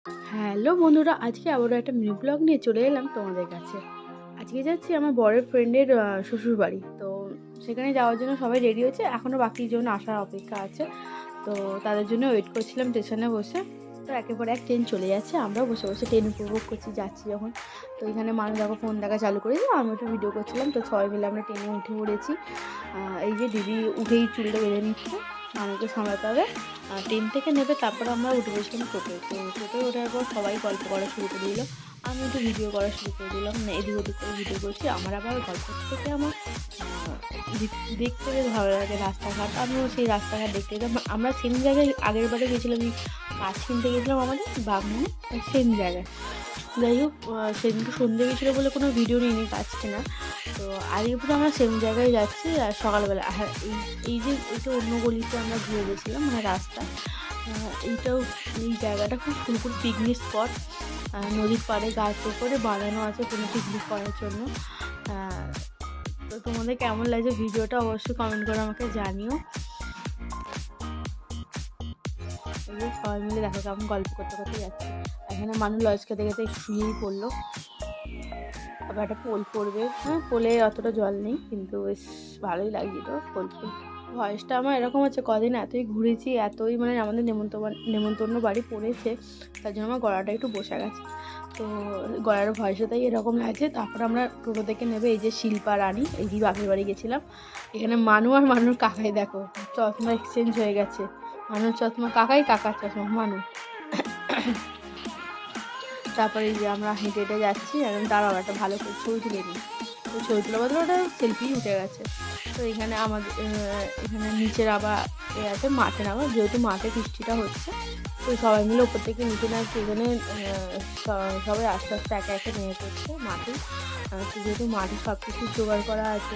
Hello বন্ধুরা, আজকে আবারও একটা মিনি ব্লগ নিয়ে চলে এলাম তোমাদের কাছে। আজকে যাচ্ছি আমার বরের ফ্রেন্ডের শ্বশুরবাড়ি। তো সেখানে যাওয়ার জন্য সবাই রেডি হয়েছে, এখনও বাকি জন আসার অপেক্ষা আছে। তো তাদের জন্য ওয়েট করছিলাম স্টেশনে বসে। তো একের পর এক ট্রেন চলে যাচ্ছে, আমরাও বসে বসে ট্রেন উপভোগ করছি যাচ্ছি যখন। তো এখানে মানুষ দেখো ফোন দেখা চালু করেছে, আমি ওটা ভিডিও করছিলাম। তো সবাই মিলে আমরা ট্রেনে উঠে পড়েছি। এই যে দিদি উঠেই চুলটা বেঁধে নিচ্ছে, আমাকে সামলাতে হবে। ট্রেন থেকে নেবে, তারপরে আমরা উঠে বসলাম টোটোয়। তো টোটোয় ওঠার পর সবাই গল্প করা শুরু করে দিল, আমি একটু ভিডিও করা শুরু করে দিলাম, মানে এদিক ওদিক করে ভিডিও করছি। আমার আবার গল্প থেকে আমার দেখতে বেশ ভালো লাগে রাস্তাঘাট। আমিও সেই রাস্তাঘাট দেখতে যেতাম। আমরা সেম জায়গায় আগের বারে গেছিলাম, মাছ কিনতে গেছিলাম আমাদের বাগনানে, সেম জায়গায়। যাই হোক, সেদিনকে সন্ধ্যে গেছিলো বলে কোনো ভিডিও নিইনি গাছ কেনা। তো আজকে পুরো আমরা সেম জায়গায় যাচ্ছি। আর সকালবেলা হ্যাঁ, এই যে এটা অন্য গলিতে আমরা ঘুরে গেছিলাম, মানে রাস্তা। এইটাও, এই জায়গাটা খুব সুন্দর পিকনিক স্পট। নদীর পাড়ে গাছের উপরে বাঁধানো আছে কোনো পিকনিক করার জন্য। তো তোমাদের কেমন লাগছে ভিডিওটা অবশ্যই কমেন্ট করে আমাকে জানিও। এই যে সবাই মিলে দেখো কেমন গল্প করতে করতে যাচ্ছে। এখানে মানুষ লঞ্চ খেতে খেতে শুয়েই পড়লো। আবার একটা পোল পড়বে, হ্যাঁ পোলে অতটা জল নেই কিন্তু বেশ ভালোই লাগছিল পোল ফুল। ভয়েসটা আমার এরকম হচ্ছে, কদিন এতই ঘুরেছি, এতই মানে আমাদের নেমন্তন্ন বাড়ি পড়েছে, তার জন্য আমার গলাটা একটু বসে গেছে। তো গলার ভয়েসে তাই এরকম লাগছে। তারপর আমরা টোটো থেকে নেবে এই যে শিল্পা রানী, এই যে বাপের বাড়ি গেছিলাম। এখানে মানু আর মানুর কাকাই দেখো চশমা এক্সচেঞ্জ হয়ে গেছে। মানুর চশমা কাকাই, কাকার চশমা মানু। তারপরে এই যে আমরা হেঁটে হেঁটে যাচ্ছি, এখন তারাও একটা ভালো করে ছবি তুলে নিই। তো ছবি তোলা বদলে ওটা সেলফি উঠে গেছে। তো এখানে আমাদের এখানে নিচের আবার আছে মাঠে নামা, যেহেতু মাঠে বৃষ্টিটা হচ্ছে। তো সবাই মিলে ওপর থেকে নিচে নামছে। এখানে সবাই আস্তে আস্তে একে একে নেমে পড়ছে মাঠে। তো যেহেতু মাঠে সব কিছু জোগাড় করা আছে,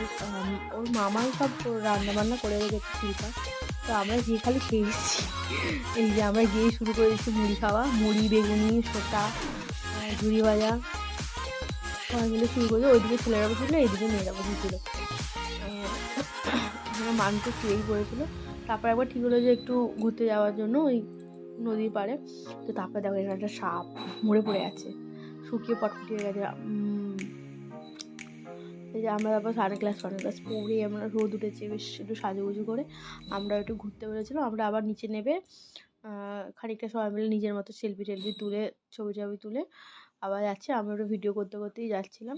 ওর মামাই সব রান্না বান্না করে রেখেছে শিল্পা। তো আমরা গিয়ে খালি খেয়েছি। এই যে আমরা গিয়ে শুরু করে দিচ্ছি মুড়ি খাওয়া, মুড়ি বেগুনি শসা ঝুড়ি ভাজা সবাই মিলে শুরু করেছে। ওইদিকে ছেলেরা বসেছিলো, এইদিকে মেয়েরা বসেছিলো। এখানে মানুষ তো শুয়েই পড়েছিল। তারপর একবার ঠিক হলো যে একটু ঘুরতে যাওয়ার জন্য ওই নদীর পাড়ে। তো তারপরে দেখো এখানে একটা সাপ মরে পড়ে আছে, শুকিয়ে পটপটি হয়ে গেছে। এই যে আমরা তারপর সানগ্লাস পরে আমরা রোদ উঠেছে বেশ একটু সাজুগুজু করে আমরা একটু ঘুরতে বেরোছিলাম। আমরা আবার নিচে নেবে খানিকটা সবাই মিলে নিজের মতো সেলফি টেলফি তুলে ছবি তুলে আবার যাচ্ছে। আমি ওটা ভিডিও করতে করতেই যাচ্ছিলাম।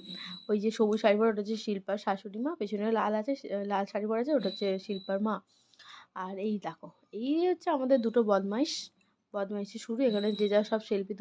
ওই যে সবুজ শাড়ি পরা ওটা হচ্ছে শিল্পার শাশুড়ি মা, পেছনে লাল আছে, লাল শাড়ি পরা আছে, ওটা হচ্ছে শিল্পার মা। আর এই দেখো, এই হচ্ছে আমাদের দুটো বদমাইশি শুরু। এখানে যে যা সব সেলফি